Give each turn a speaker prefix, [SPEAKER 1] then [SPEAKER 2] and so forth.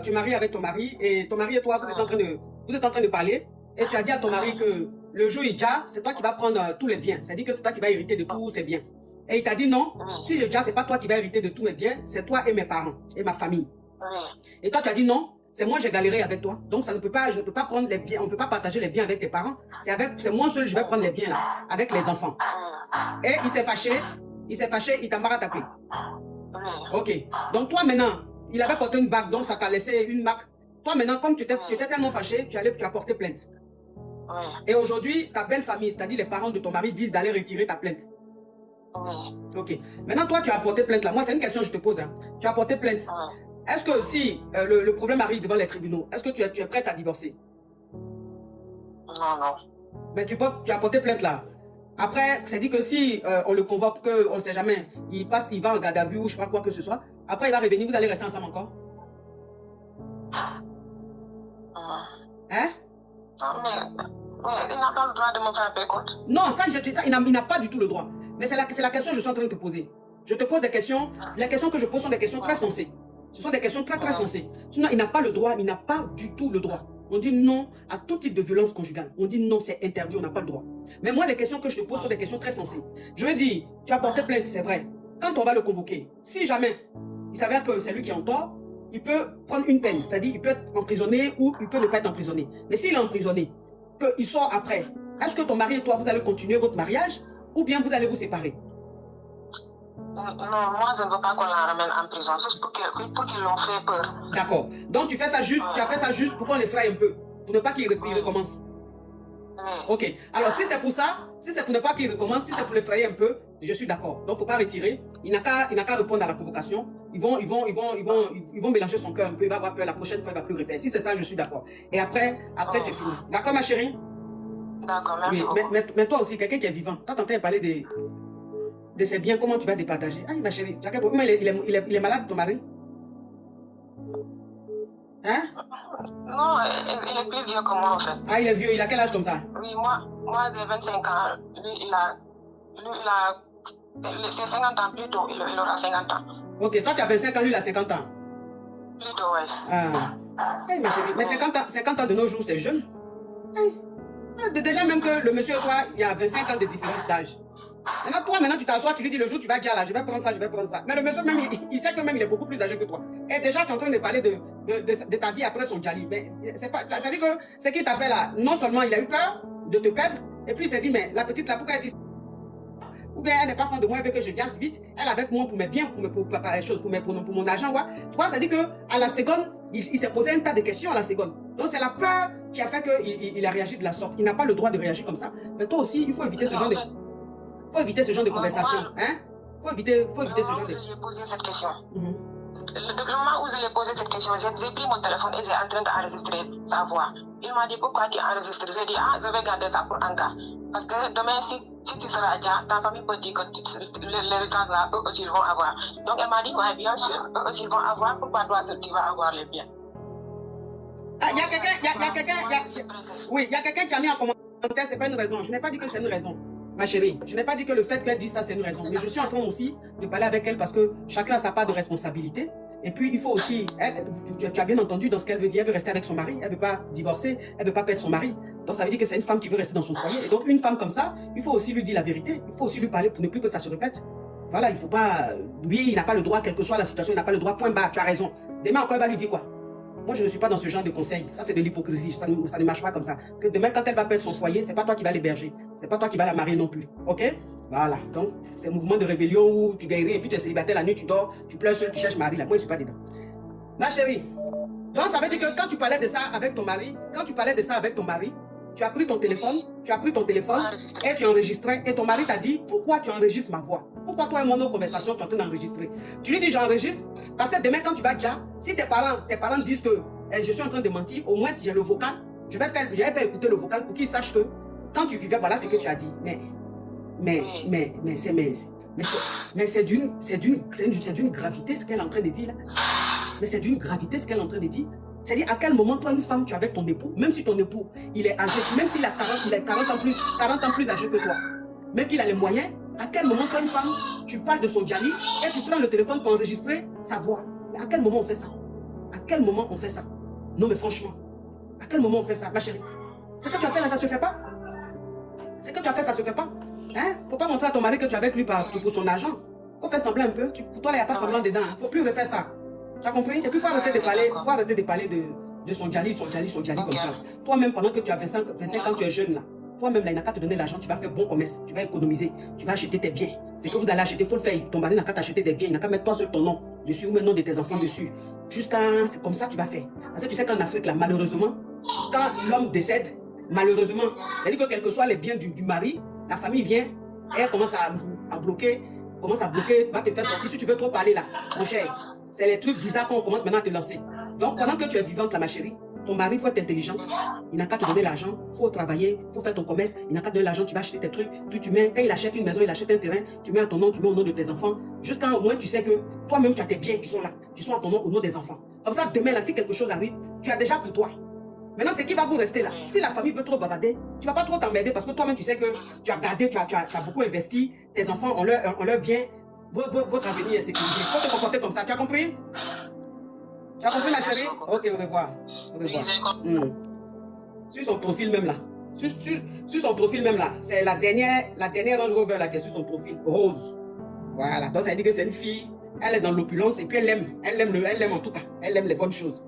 [SPEAKER 1] tu maries avec ton mari et ton mari et toi, vous êtes en train de parler et tu as dit à ton mari que le jour il déjà, c'est toi qui vas prendre tous les biens. C'est-à-dire que c'est toi qui vas hériter de tous ces biens. Et il t'a dit non, si le déjà, c'est pas toi qui vas hériter de tous mes biens, c'est toi et mes parents et ma famille. Et toi, tu as dit non, c'est moi j'ai galéré avec toi. Donc ça ne peut pas, je ne peux pas prendre les biens, on ne peut pas partager les biens avec tes parents. C'est moi seul, je vais prendre les biens là, avec les enfants. Et il s'est fâché, il t'a tapé. Ok. Donc toi maintenant, il avait porté une bague, donc ça t'a laissé une marque. Toi maintenant, comme tu étais tellement fâché, tu as porté plainte. Et aujourd'hui, ta belle famille, c'est-à-dire les parents de ton mari, disent d'aller retirer ta plainte. Ok. Maintenant, toi, tu as porté plainte là. Moi, c'est une question que je te pose. Hein. Tu as porté plainte. Est-ce que si le problème arrive devant les tribunaux, est-ce que tu es prête à divorcer?
[SPEAKER 2] Non.
[SPEAKER 1] Mais tu as porté plainte là. Après, c'est dit que si on le convoque, on ne sait jamais, il va en garde à vue ou je ne sais pas quoi que ce soit. Après, il va revenir, vous allez rester ensemble encore? Hein?
[SPEAKER 2] Non, mais il n'a pas le droit de me frapper, écoute.
[SPEAKER 1] Non, ça, il n'a pas du tout le droit. Mais c'est la question que je suis en train de te poser. Je te pose des questions. Les questions que je pose sont des questions très sensées. Ce sont des questions très sensées. Sinon, il n'a pas le droit, il n'a pas du tout le droit. On dit non à tout type de violence conjugale. On dit non, c'est interdit, on n'a pas le droit. Mais moi, les questions que je te pose sont des questions très sensées. Je veux dire, tu as porté plainte, c'est vrai. Quand on va le convoquer, si jamais il s'avère que c'est lui qui est en tort, il peut prendre une peine. C'est-à-dire, il peut être emprisonné ou il peut ne pas être emprisonné. Mais s'il est emprisonné, qu'il sort après, est-ce que ton mari et toi, vous allez continuer votre mariage ou bien vous allez vous séparer?
[SPEAKER 2] Non, moi je ne veux pas qu'on la ramène en prison, juste pour qu'ils l'ont fait peur.
[SPEAKER 1] D'accord. Donc tu fais ça juste, tu as fait ça juste pour qu'on l'effraie un peu, pour ne pas qu'il recommence. Ok. Alors si c'est pour ça, si c'est pour ne pas qu'il recommence, si c'est pour l'effrayer un peu, je suis d'accord. Donc il ne faut pas retirer. Il n'a qu'à répondre à la convocation. Ils vont mélanger son cœur un peu. Il va avoir peur. La prochaine fois, il ne va plus refaire. Si c'est ça, je suis d'accord. Et après c'est fini. D'accord, ma chérie?
[SPEAKER 2] D'accord, merci beaucoup.
[SPEAKER 1] Mais toi aussi, quelqu'un qui est vivant, quand tu entends parler de ses biens, comment tu vas départager? Ah, ma chérie, il est malade, ton mari? Hein?
[SPEAKER 2] Non, il est plus vieux que moi en fait.
[SPEAKER 1] Ah, il est vieux, il a quel âge comme ça?
[SPEAKER 2] Oui, moi j'ai 25 ans. Lui, il a c'est 50 ans plus tôt, il aura 50 ans.
[SPEAKER 1] Ok, toi tu as 25 ans, lui il a 50 ans.
[SPEAKER 2] Plutôt, ouais.
[SPEAKER 1] Ah. Hey, ma chérie, mais 50 ans de nos jours, c'est jeune. Hey. Déjà même que le monsieur et toi, il y a 25 ans de différence d'âge. Maintenant, tu t'assois, tu lui dis le jour, tu vas dire là, je vais prendre ça, je vais prendre ça. Mais le monsieur même, il sait que même il est beaucoup plus âgé que toi. Et déjà, tu es en train de parler de ta vie après son Djali. Mais c'est pas, ça dit que ce qu'il t'a fait là, non seulement il a eu peur de te perdre, et puis il s'est dit, mais la petite là, pourquoi elle dit ça? Ou bien elle n'est pas fan de moi, elle veut que je gasse vite. Elle avec moi pour mes biens, pour préparer les choses, pour mon argent. Ouais. Tu vois, ça dit qu'à la seconde, il s'est posé un tas de questions à la seconde. Donc c'est la peur qui a fait qu'il a réagi de la sorte. Il n'a pas le droit de réagir comme ça. Mais toi aussi, il faut éviter ce genre de... Faut éviter ce genre de conversation. Hein? Faut éviter ce genre de...
[SPEAKER 2] J'ai posé cette question. Le moment où je lui ai posé cette question, j'ai pris mon téléphone et j'ai en train d'enregistrer sa voix. Il m'a dit pourquoi tu enregistres. J'ai dit je vais garder ça pour un cas. Parce que demain, si tu seras déjà, ta famille peut dire que l'héritage là, eux aussi ils vont avoir. Donc elle m'a dit, ouais, bien sûr, eux aussi ils vont avoir. Pourquoi toi seul tu vas avoir les biens?
[SPEAKER 1] Ah, il y a quelqu'un qui a mis en commentaire, c'est pas une raison. Je n'ai pas dit que c'est une raison. Ma chérie, je n'ai pas dit que le fait qu'elle dise ça, c'est une raison. Mais je suis en train aussi de parler avec elle parce que chacun a sa part de responsabilité. Et puis, il faut aussi... tu as bien entendu dans ce qu'elle veut dire. Elle veut rester avec son mari. Elle ne veut pas divorcer. Elle ne veut pas perdre son mari. Donc, ça veut dire que c'est une femme qui veut rester dans son foyer. Et donc, une femme comme ça, il faut aussi lui dire la vérité. Il faut aussi lui parler pour ne plus que ça se répète. Voilà, il ne faut pas... Lui, il n'a pas le droit, quelle que soit la situation, il n'a pas le droit, point barre, tu as raison. Demain, encore, elle va lui dire quoi? Moi, je ne suis pas dans ce genre de conseil. Ça, c'est de l'hypocrisie. Ça ne marche pas comme ça. Que demain, quand elle va perdre son foyer, c'est pas toi qui vas l'héberger. C'est pas toi qui vas la marier non plus. OK? Voilà. Donc, c'est un mouvement de rébellion où tu guéris et puis tu es célibataire la nuit, tu dors, tu pleures seul, tu cherches mari. Là, moi, je ne suis pas dedans. Ma chérie, donc ça veut dire que quand tu parlais de ça avec ton mari, tu as pris ton téléphone, et tu enregistrais. Et ton mari t'a dit, pourquoi tu enregistres ma voix? Pourquoi toi et moi, nos conversations, tu es en train d'enregistrer? Tu lui dis, j'enregistre, parce que demain, quand tu vas déjà, si tes parents disent que je suis en train de mentir, au moins, si j'ai le vocal, je vais faire écouter le vocal pour qu'ils sachent que quand tu vivais, voilà ce que tu as dit. Mais c'est d'une gravité ce qu'elle est en train de dire là. Mais c'est d'une gravité ce qu'elle est en train de dire. C'est-à-dire à quel moment toi une femme tu es avec ton époux, même si ton époux il est âgé, même s'il a 40 ans plus âgé que toi, même qu'il a les moyens, à quel moment toi une femme tu parles de son Djali et tu prends le téléphone pour enregistrer sa voix? Mais à quel moment on fait ça? À quel moment on fait ça? Non, mais franchement, à quel moment on fait ça, ma chérie? Ce que tu as fait là, ça se fait pas. Ce que tu as fait, ça se fait pas. Hein? Faut pas montrer à ton mari que tu es avec lui pour son argent. Faut faire semblant un peu. Pour toi, là, il n'y a pas semblant dedans. Faut plus refaire ça. Tu as compris? Et puis, faut arrêter de parler de son Djali comme ça. Toi-même, pendant que tu as 25 ans, tu es jeune là. Toi-même, là, il n'a qu'à te donner l'argent, tu vas faire bon commerce, tu vas économiser, tu vas acheter tes biens. C'est que vous allez acheter, il faut le faire. Ton mari n'a qu'à t'acheter des biens, il n'a qu'à mettre toi sur ton nom dessus ou le nom de tes enfants dessus. C'est comme ça que tu vas faire. Parce que tu sais qu'en Afrique, là, malheureusement, quand l'homme décède, malheureusement, c'est-à-dire que quels que soient les biens du mari, la famille vient, elle commence à bloquer, va te faire sortir. Si tu veux trop parler là, mon cher, c'est les trucs bizarres qu'on commence maintenant à te lancer. Donc, pendant que tu es vivante là, ma chérie, ton mari, il faut être intelligente. Il n'a qu'à te donner l'argent. Il faut travailler. Il faut faire ton commerce. Il n'a qu'à te donner l'argent. Tu vas acheter tes trucs. Tu mets, quand il achète une maison, il achète un terrain. Tu mets à ton nom, tu mets au nom de tes enfants. Jusqu'à au moins, tu sais que toi-même, tu as tes biens qui sont là. Qui sont à ton nom, au nom des enfants. Comme ça, demain, là, si quelque chose arrive, tu as déjà pour toi. Maintenant, c'est qui va vous rester là. Si la famille veut trop bavarder, tu ne vas pas trop t'emmerder parce que toi-même, tu sais que tu as gardé, tu as beaucoup investi. Tes enfants ont leur bien. Votre avenir est sécurisé. Il faut te comporter comme ça. Tu as compris? Tu as compris, ma chérie? Ok, au revoir. Au revoir. Sur son profil même là. Sur son profil même là. C'est la dernière Range Rover là qui est sur son profil. Rose. Voilà. Donc ça veut dire que c'est une fille. Elle est dans l'opulence et puis elle aime en tout cas. Elle aime les bonnes choses.